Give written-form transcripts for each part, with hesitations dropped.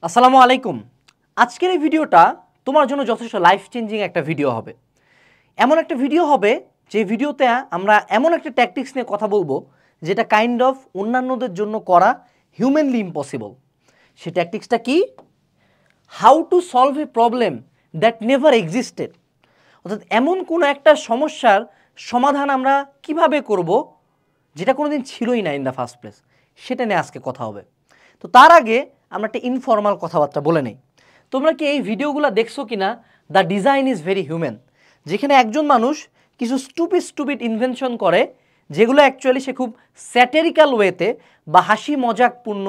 আসসালামু আলাইকুম। আজকের এই ভিডিওটা তোমার জন্য যথেষ্ট লাইফ চেঞ্জিং একটা ভিডিও হবে। এমন একটা ভিডিও হবে যে ভিডিওতে আমরা এমন একটা ট্যাকটিক্স নিয়ে কথা বলবো যেটা কাইন্ড অফ অন্যান্যদের জন্য করা হিউম্যানলি ইম্পসিবল। সেই ট্যাকটিক্সটা কি? How to solve a problem that never existed. অর্থাৎ এমন কোনো একটা সমস্যার সমাধান আমরা কিভাবে করব যেটা কোনোদিন ছিলই না ইন দ্য ফার্স্ট প্লেস, সেটা নিয়ে আজকে কথা হবে। তো তার আগে আমরা একটা ইনফর্মাল কথাবার্তা বলে নেই। তোমরা কি এই ভিডিওগুলো দেখছো কি না? The design is very human, যেখানে একজন মানুষ কিছু স্টুপিড ইনভেনশন করে যেগুলো অ্যাকচুয়ালি সে খুব স্যাটেরিক্যাল ওয়েতে বা হাসি মজাকপূর্ণ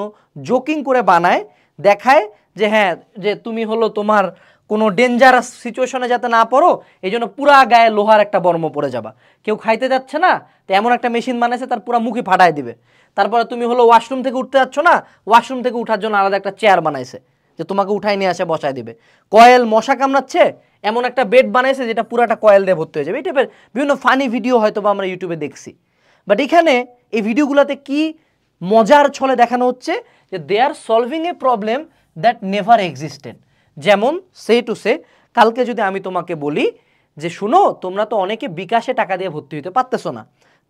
জোকিং করে বানায়, দেখায় যে হ্যাঁ, যে তুমি হলো তোমার কোনো ডেঞ্জারাস সিচুয়েশনে যাতে না পড়ো এই জন্য পুরা গায়ে লোহার একটা বর্ম পরে যাবা। কেউ খাইতে যাচ্ছে না তো এমন একটা মেশিন বানাইছে তার পুরা মুখে ফাটায় দিবে। তারপরে তুমি হলো ওয়াশরুম থেকে উঠতে যাচ্ছ না, ওয়াশরুম থেকে উঠার জন্য আলাদা একটা চেয়ার বানাইছে যে তোমাকে উঠাই নিয়ে আসে বসায় দিবে। কয়েল মশা কামড়াচ্ছে এমন একটা বেড বানাইছে যেটা পুরাটা কয়েল দিয়ে ভর্তি হয়ে যাবে। এই টাইপের বিভিন্ন ফানি ভিডিও হয়তো বা আমরা ইউটিউবে দেখছি। বাট এখানে এই ভিডিওগুলোতে কি মজার ছলে দেখানো হচ্ছে যে they are solving a problem that never existed. যেমন সে টু সে, কালকে যদি আমি তোমাকে বলি যে শুনো, তোমরা তো অনেকে বিকাশে টাকা দিয়ে ভর্তি হতে পারতেছো না,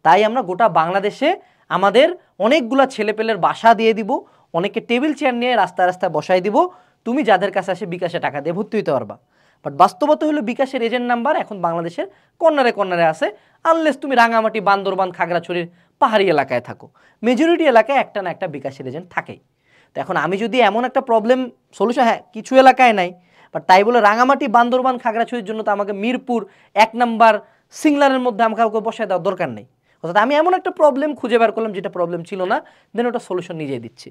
তাই আমরা গোটা বাংলাদেশে আমাদের অনেকগুলা ছেলেপেলের বাসা দিয়ে দিব, অনেকে টেবিল চেয়ার নিয়ে রাস্তায় রাস্তায় বসাই দিব, তুমি যাদের কাছে আসে বিকাশে টাকা দিয়ে ভর্তি হতে পারবা। বাট বাস্তবতা হলো বিকাশের এজেন্ট নাম্বার এখন বাংলাদেশের কর্নারে কর্নারে আছে, আনলেস তুমি রাঙামাটি, বান্দরবান, খাগড়াছড়ির পাহাড়ি এলাকায় থাকো। মেজরিটি এলাকায় একটা না একটা বিকাশের এজেন্ট থাকেই। তো এখন আমি যদি এমন একটা প্রবলেম সলিউশন, হ্যাঁ কিছু এলাকায় নাই, বাট তাই বলে রাঙামাটি, বান্দরবান, খাগড়াছড়ির জন্য তো আমাকে মিরপুর 1 নাম্বার সিংলারের মধ্যে আমাকে কাউকে বসায় দেওয়ার দরকার নেই। অর্থাৎ আমি এমন একটা প্রবলেম খুঁজে বের করলাম যেটা প্রবলেম ছিল না, দেন ওটা সলিউশন নিজেই দিচ্ছি।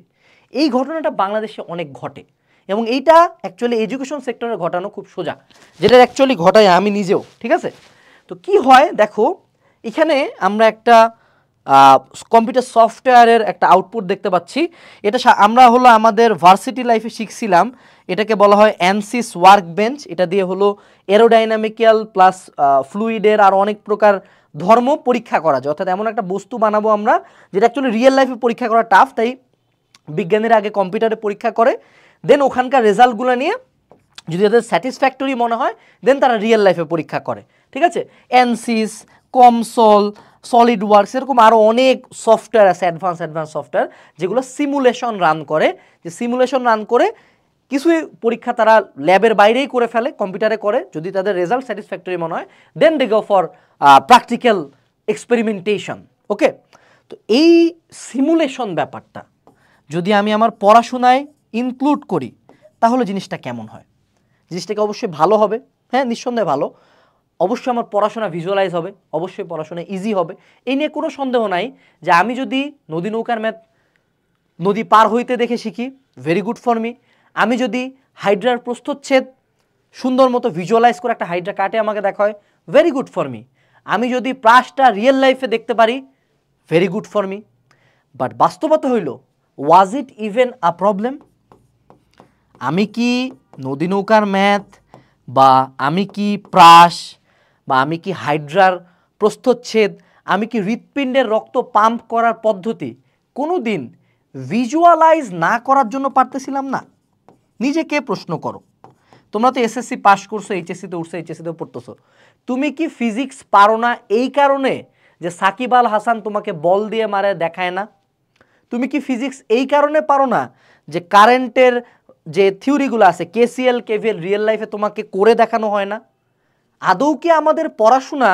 এই ঘটনাটা বাংলাদেশে অনেক ঘটে এবং এইটা অ্যাকচুয়ালি এডুকেশন সেক্টরে ঘটানো খুব সোজা, যেটা অ্যাকচুয়ালি ঘটাই আমি নিজেও। ঠিক আছে, তো কি হয় দেখো, এখানে আমরা একটা কম্পিউটার সফটওয়্যারের একটা আউটপুট দেখতে পাচ্ছি। এটা আমরা হলো আমাদের ভার্সিটি লাইফে শিখছিলাম, এটাকে বলা হয় অ্যানসিস ওয়ার্ক বেঞ্চ। এটা দিয়ে হলো এরোডাইনামিক্যাল প্লাস ফ্লুইডের আর অনেক প্রকার ধর্ম পরীক্ষা করা যায়। অর্থাৎ এমন একটা বস্তু বানাবো আমরা যেটা অ্যাকচুয়ালি রিয়েল লাইফে পরীক্ষা করা টাফ, তাই বিজ্ঞানীরা আগে কম্পিউটারে পরীক্ষা করে, দেন ওখানকার রেজাল্টগুলো নিয়ে যদি তাদের স্যাটিসফ্যাক্টরি মনে হয় দেন তারা রিয়েল লাইফে পরীক্ষা করে। ঠিক আছে, অ্যানসিস, কমসল, সলিড ওয়ার্কস, এরকম আরও অনেক সফটওয়্যার আছে, অ্যাডভান্স সফটওয়্যার যেগুলো সিমুলেশন রান করে। যে সিমুলেশন রান করে কিছু পরীক্ষা তারা ল্যাবের বাইরেই করে ফেলে, কম্পিউটারে করে, যদি তাদের রেজাল্ট স্যাটিসফ্যাক্টরি মনে হয় দেন দে গো ফর প্র্যাকটিক্যাল এক্সপেরিমেন্টেশন। ওকে, তো এই সিমুলেশন ব্যাপারটা যদি আমি আমার পড়াশোনায় ইনক্লুড করি তাহলে জিনিসটা কেমন হয়? জিনিসটাকে অবশ্যই ভালো হবে, হ্যাঁ নিঃসন্দেহে ভালো। অবশ্যই আমার পড়াশোনা ভিজুয়ালাইজ হবে, অবশ্যই পড়াশোনা ইজি হবে, এই নিয়ে কোনো সন্দেহ নাই। যে আমি যদি নদী নৌকার ম্যাথ নদী পার হইতে দেখে শিখি, ভেরি গুড ফর মি। আমি যদি হাইড্রার প্রস্থচ্ছেদ সুন্দর মতো ভিজুয়ালাইজ করে একটা হাইড্রা কাটে আমাকে দেখা হয়, ভেরি গুড ফর মি। আমি যদি প্রাসটা রিয়েল লাইফে দেখতে পারি, very good for me. But বাস্তবতা হইল, ওয়াজ ইট ইভেন আ প্রবলেম? আমি কি নদী নৌকার ম্যাথ বা আমি কি প্রাস বা আমি কি হাইড্রার প্রস্থচ্ছেদ, আমি কি হৃৎপিণ্ডের রক্ত পাম্প করার পদ্ধতি কোনো দিন ভিজুয়ালাইজ না করার জন্য পারতেছিলাম না? নিজেকে প্রশ্ন করো। তোমরা তো এসএসসি পাস করছো, এইচএসসিতে উঠছো, এইচএসসিতেও পড়তেছো, তুমি কি ফিজিক্স পারো না এই কারণে যে সাকিব আল হাসান তোমাকে বল দিয়ে মারে দেখায় না? তুমি কি ফিজিক্স এই কারণে পারো না যে কারেন্টের যে থিওরিগুলো আছে কেসিএল কেভিএল রিয়েল লাইফে তোমাকে করে দেখানো হয় না? আদৌ কি আমাদের পড়াশোনা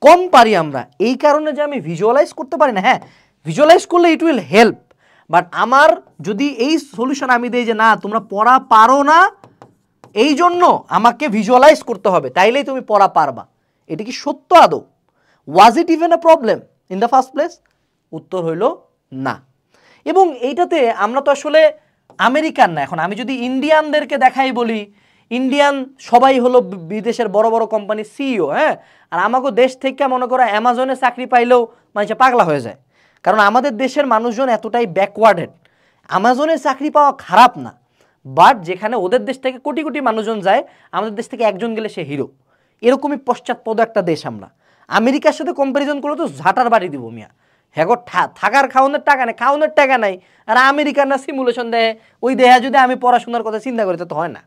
কম পারি আমরা এই কারণে যে আমি ভিজুয়ালাইজ করতে পারি না? হ্যাঁ, ভিজুয়ালাইজ করলে ইট উইল হেল্প, বাট আমার যদি এই সলিউশন আমি দিই যে না তোমরা পড়া পারো না এই জন্য আমাকে ভিজুয়ালাইজ করতে হবে তাইলেই তুমি পড়া পারবা, এটা কি সত্য আদৌ? Was it even a problem in the first place? উত্তর হইল না। এবং এইটাতে আমরা তো আসলে আমেরিকান না। এখন আমি যদি ইন্ডিয়ানদেরকে দেখাই বলি, ইন্ডিয়ান সবাই হলো বিদেশের বড় বড় কোম্পানির সিইও, হ্যাঁ, আর আমাকে দেশ থেকে মনে করো অ্যামাজনে চাকরি পাইলেও মানুষ পাগলা হয়ে যায়, কারণ আমাদের দেশের মানুষজন এতটাই ব্যাকওয়ার্ডেড। অ্যামাজনের চাকরি পাওয়া খারাপ না, বাট যেখানে ওদের দেশ থেকে কোটি কোটি মানুষজন যায়, আমাদের দেশ থেকে একজন গেলে সে হিরো, এরকমই পশ্চাৎপদ একটা দেশ আমরা। আমেরিকার সাথে কম্প্যারিজন করলে তো ঝাঁটার বাড়ি দিব মিয়া, হ্যাঁ থাকার খাওয়ানোর টাকা নেই, খাওয়ানোর টাকা নাই, আর আমেরিকান না সিমুলেশন দেয়, ওই দেহা যদি আমি পড়াশোনার কথা চিন্তা করি তো হয় না।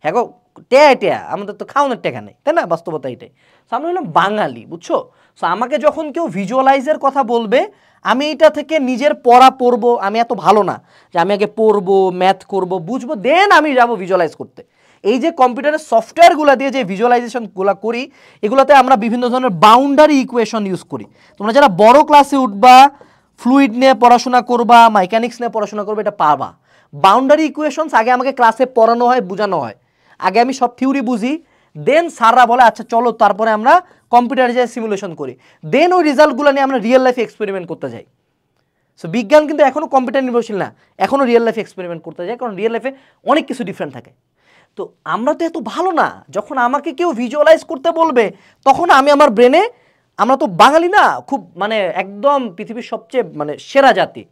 হ্যাঁ গো টেয়া আমাদের তো খাওয়ানোর টাকা নেই, তাই না? বাস্তবতা এটাই। সো আমরা হলাম বাঙালি, বুঝছো? সো আমাকে যখন কেউ ভিজুয়ালাইজের কথা বলবে, আমি এটা থেকে নিজের পড়বো, আমি এত ভালো না যে আমি আগে পড়বো, ম্যাথ করবো, বুঝবো, দেন আমি যাবো ভিজুয়ালাইজ করতে। এই যে কম্পিউটারের সফটওয়্যারগুলো দিয়ে যে ভিজুয়ালাইজেশনগুলো করি, এগুলোতে আমরা বিভিন্ন ধরনের বাউন্ডারি ইকুয়েশন ইউজ করি। তোমরা যারা বড় ক্লাসে উঠবা, ফ্লুইড নিয়ে পড়াশোনা করবা, মেকানিক্স নিয়ে পড়াশোনা করবে, এটা পারবা। বাউন্ডারি ইকুয়েশনস আগে আমাকে ক্লাসে পড়ানো হয়, বোঝানো হয়, আগে আমি সব থিওরি বুঝি, দেন স্যাররা বলে আচ্ছা চলো তারপরে আমরা কম্পিউটারে যাই সিমুলেশন করি, দেন ওই রেজাল্টগুলো নিয়ে আমরা রিয়েল লাইফে এক্সপেরিমেন্ট করতে যাই। সো বিজ্ঞান কিন্তু এখনও কম্পিউটার নির্ভরশীল না, এখনও রিয়েল লাইফে এক্সপেরিমেন্ট করতে যায়, কারণ রিয়েল লাইফে অনেক কিছু ডিফারেন্ট থাকে। তো আমরা তো এত ভালো না, যখন আমাকে কেউ ভিজুয়ালাইজ করতে বলবে তখন আমি আমার ব্রেনে, আমরা তো বাঙালি না, খুব মানে একদম পৃথিবীর সবচেয়ে মানে সেরা জাতি,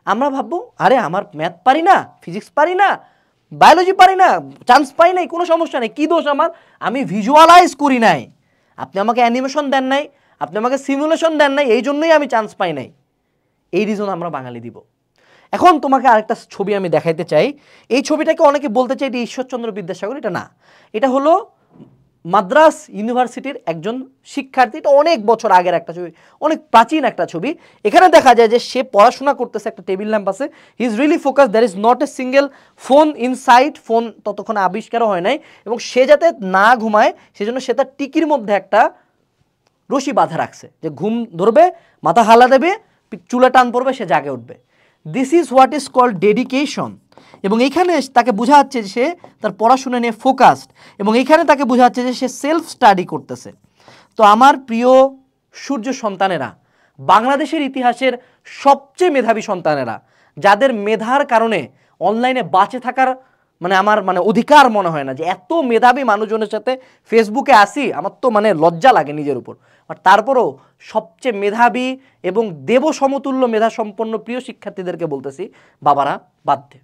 আমরা ভাববো আরে আমার ম্যাথ পারি না, ফিজিক্স পারি না, বায়োলজি পারি না, চান্স পাই নাই, কোনো সমস্যা নেই, কী দোষ আমার, আমি ভিজুয়ালাইজ করি নাই, আপনি আমাকে অ্যানিমেশন দেন নাই, আপনি আমাকে সিমুলেশন দেন নাই, এই জন্যই আমি চান্স পাই নাই। এই রিজন আমরা বাঙালি দিব। এখন তোমাকে আরেকটা ছবি আমি দেখাইতে চাই। এই ছবিটাকে অনেকে বলতে চাই এটা ঈশ্বরচন্দ্র বিদ্যাসাগর, এটা না, এটা হলো মাদ্রাস ইউনিভার্সিটির একজন শিক্ষার্থী, এটা অনেক বছর আগের একটা ছবি, অনেক প্রাচীন একটা ছবি। এখানে দেখা যায় যে সে পড়াশোনা করতেছে, একটা টেবিল ল্যাম্প আছে, he is really focus, there is not a single phone inside, phone ততক্ষণে আবিষ্কারও হয় নাই, এবং সে যাতে না ঘুমায় সেজন্য সে তার টিকির মধ্যে একটা রশি বাঁধা রাখছে, যে ঘুম ধরবে, মাথা হালা দেবে, চুলে টান পড়বে, সে জাগে উঠবে। This is what is called dedication. এবং এইখানে তাকে বোঝা যাচ্ছে যে সে তার পড়াশোনা নিয়ে ফোকাসড, এবং এইখানে তাকে বোঝা যাচ্ছে যে সে সেলফ স্টাডি করতেছে। তো আমার প্রিয় সূর্য সন্তানেরা, বাংলাদেশের ইতিহাসের সবচেয়ে মেধাবী সন্তানেরা, যাদের মেধার কারণে অনলাইনে বাঁচে থাকার মানে আমার মানে অধিকার মনে হয় না, যে এত মেধাবী মানুষজনের সাথে ফেসবুকে আসি, আমার তো মানে লজ্জা লাগে নিজের উপর, বাট তারপরও সবচেয়ে মেধাবী এবং দেব সমতুল্য মেধা সম্পন্ন প্রিয় শিক্ষার্থীদেরকে বলতেছি, বাবারা বাদ দে,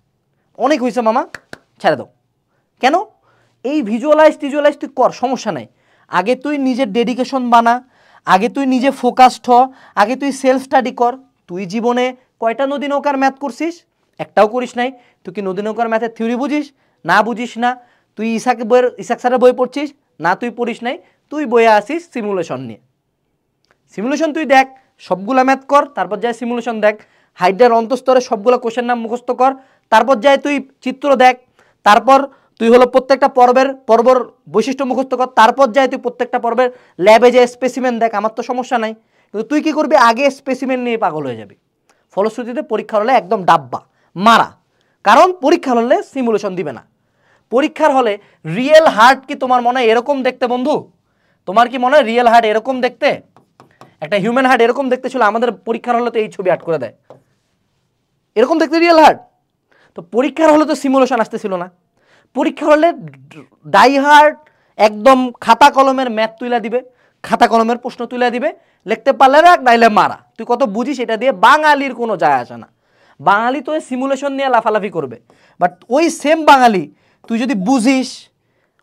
অনেক হয়েছে মামা, ছেড়ে দাও। কেন? এই টিজুয়ালাইজ তুই কর, সমস্যা নাই, আগে তুই নিজের ডেডিকেশন বানা, আগে তুই নিজে ফোকাসড হ, আগে তুই সেলফ স্টাডি কর। তুই জীবনে কয়টা নদী নৌকার ম্যাথ করছিস? একটাও করিস নাই। তুই কি নদী নৌকার ম্যাথের থিওরি বুঝিস? না বুঝিস না। তুই ইসাক স্যারের বই পড়ছিস? না, তুই পড়িস নাই। তুই বইয়ে আসিস সিমুলেশন নিয়ে। সিমুলেশন তুই দেখ, সবগুলা ম্যাথ কর, তারপর যায় সিমুলেশন দেখ। হাইড্রার অন্তঃস্তরে সবগুলো কোশ্চেন নাম মুখস্থ কর, তারপর যায় তুই চিত্র দেখ, তারপর তুই হলো প্রত্যেকটা পর্বর বৈশিষ্ট্য মুখস্থ কর, তারপর যায় তুই প্রত্যেকটা পর্বের ল্যাবে যায় স্পেসিমেন দেখ। আমার তো সমস্যা নাই, কিন্তু তুই কি করবি, আগে স্পেসিমেন নিয়ে পাগল হয়ে যাবি। ফলশ্রুতিতে পরীক্ষার হলে একদম ডাব্বা মারা, কারণ পরীক্ষার হলে সিমুলেশন দিবে না। পরীক্ষার হলে রিয়েল হার্ট কি তোমার মনে হয় এরকম দেখতে বন্ধু? তোমার কি মনে হয় রিয়েল হার্ট এরকম দেখতে? একটা হিউম্যান হার্ট এরকম দেখতে ছিল? আমাদের পরীক্ষার হলে তো এই ছবি আট করে দেয়, এরকম দেখতে রিয়েল হার্ট। তো পরীক্ষার হলে তো সিমুলেশন আসতেছিল না। পরীক্ষার হলে ডাই হার্ট একদম খাতা কলমের ম্যাথ তুলে দিবে, খাতা কলমের প্রশ্ন তুলে দিবে, লিখতে পারলে রাখ, নাইলে মারা। তুই কত বুঝিস এটা দিয়ে? বাঙালির কোনো যায় আসে না। বাঙালি তো সিমুলেশন নিয়ে লাফালাফি করবে, বাট ওই সেম বাঙালি তুই যদি বুঝিস,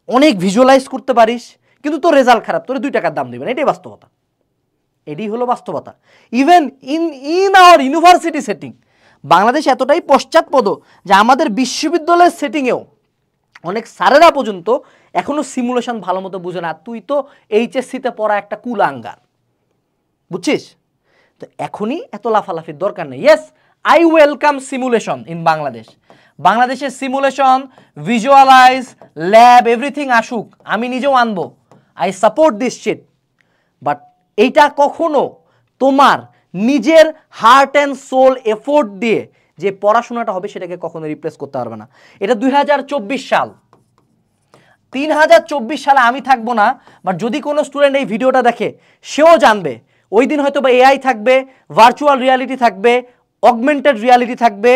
অনেক ভিজুয়ালাইজ করতে পারিস, কিন্তু তোর রেজাল্ট খারাপ, তোর 2 টাকার দাম দিবে না। এটাই বাস্তবতা, এটাই হলো বাস্তবতা। Even in our university setting, Bangladesh এতটাই পশ্চাৎপদ যে আমাদের বিশ্ববিদ্যালয়ের সেটিংয়েও অনেক স্যারেরা পর্যন্ত এখনো সিমুলেশন ভালো মতো বুঝে না। তুই তো এইচএসসিতে পড়া একটা কুলাঙ্গার, বুঝছিস? তো এখনই এত লাফালাফির দরকার নেই। Yes, I welcome simulation in Bangladesh. বাংলাদেশের সিমুলেশন, ভিজুয়ালাইজ, ল্যাব, এভরিথিং আসুক, আমি নিজেও আনবো। I support this shit. But এইটা কখনো তোমার নিজের হার্ট অ্যান্ড সোল এফোর্ট দিয়ে যে পড়াশোনাটা হবে সেটাকে কখনো রিপ্লেস করতে পারবে না। এটা 2024 সাল, 3024 সালে আমি থাকবো না, বাট যদি কোনো স্টুডেন্ট এই ভিডিওটা দেখে সেও জানবে ওই দিন হয়তো বা এআই থাকবে, ভার্চুয়াল রিয়ালিটি থাকবে, অগমেন্টেড রিয়ালিটি থাকবে,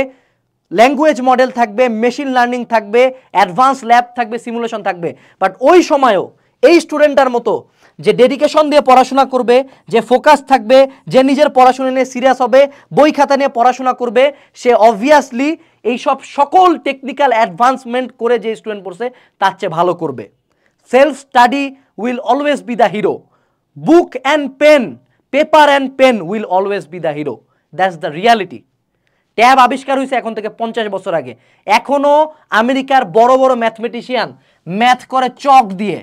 ল্যাঙ্গুয়েজ মডেল থাকবে, মেশিন লার্নিং থাকবে, অ্যাডভান্স ল্যাব থাকবে, সিমুলেশন থাকবে। বাট ওই সময়ও এই স্টুডেন্টটার মতো যে ডেডিকেশন দিয়ে পড়াশোনা করবে, যে ফোকাস থাকবে, যে নিজের পড়াশোনা নিয়ে সিরিয়াস হবে, বই খাতা নিয়ে পড়াশোনা করবে, সে অবভিয়াসলি এইসব সকল টেকনিক্যাল অ্যাডভান্সমেন্ট করে যে স্টুডেন্ট পড়ছে তার চেয়ে ভালো করবে। Self study will always be the hero. Book and pen, paper and pen will always be the hero. That's the reality. Tab আবিষ্কার হয়েছে এখন থেকে 50 বছর আগে, এখনো আমেরিকার বড় বড় ম্যাথমেটিশিয়ান ম্যাথ করে চক দিয়ে।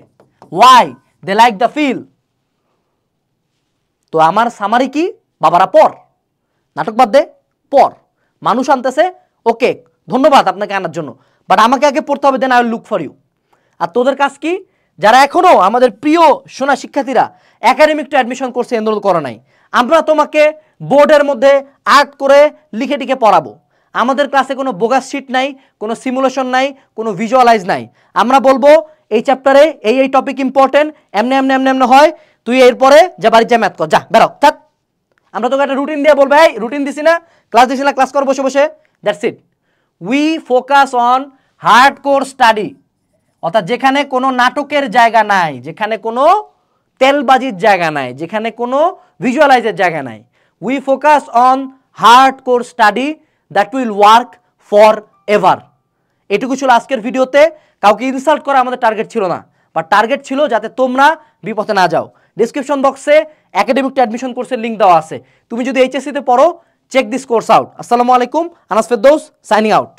Why? They like the feel. তো আমার সামারি কি? বাবারা পর, নাটক বাদ দে, পর। মানুষ আনতেছে, ওকে ধন্যবাদ আপনাকে আনার জন্য, বাট আমাকে আগে পড়তে হবে, then I will look for you. আর তোদের কাজ কি? যারা এখনো আমাদের প্রিয় সোনা শিক্ষার্থীরা একাডেমিক টু অ্যাডমিশন কোর্সে এনরোল করা নাই, আমরা তোমাকে বোর্ডের মধ্যে আর্ট করে লিখে টিকে পড়াবো। আমাদের ক্লাসে কোনো বোগাস শিট নাই, কোনো সিমুলেশন নাই, কোনো ভিজুয়ালাইজ নাই। আমরা বলবো এই চ্যাপ্টারে এই টপিক ইম্পর্টেন্ট, এমনি এমনি এমনি এমনি হয়, তুই এরপরে যা বাড়ি যা ম্যাথ কর, যা বেরো থাক। আমরা তোকে একটা রুটিন দিয়ে বলবো, এই রুটিন দিছি না, ক্লাস কর বসে বসে, that's it. We focus on hard core study, অর্থাৎ যেখানে কোনো নাটকের জায়গা নাই, যেখানে কোনো তেলবাজির জায়গা নাই, যেখানে কোনো ভিজুয়ালাইজের জায়গা নাই। We focus on hard core study that will work for ever. এটুকু ছিল আজকের ভিডিওতে। কাউকে ইনসাল্ট করা আমাদের টার্গেট ছিল না, বা টার্গেট ছিল যাতে তোমরা বিপথে না যাও। ডিসক্রিপশন বক্সে একাডেমিক টু অ্যাডমিশন কোর্সের লিঙ্ক দেওয়া আছে, তুমি যদি এইচএসসিতে পড়ো, চেক দিস কোর্স আউট। আসসালামু আলাইকুম, আনাস ফেরদৌস সাইনিং আউট।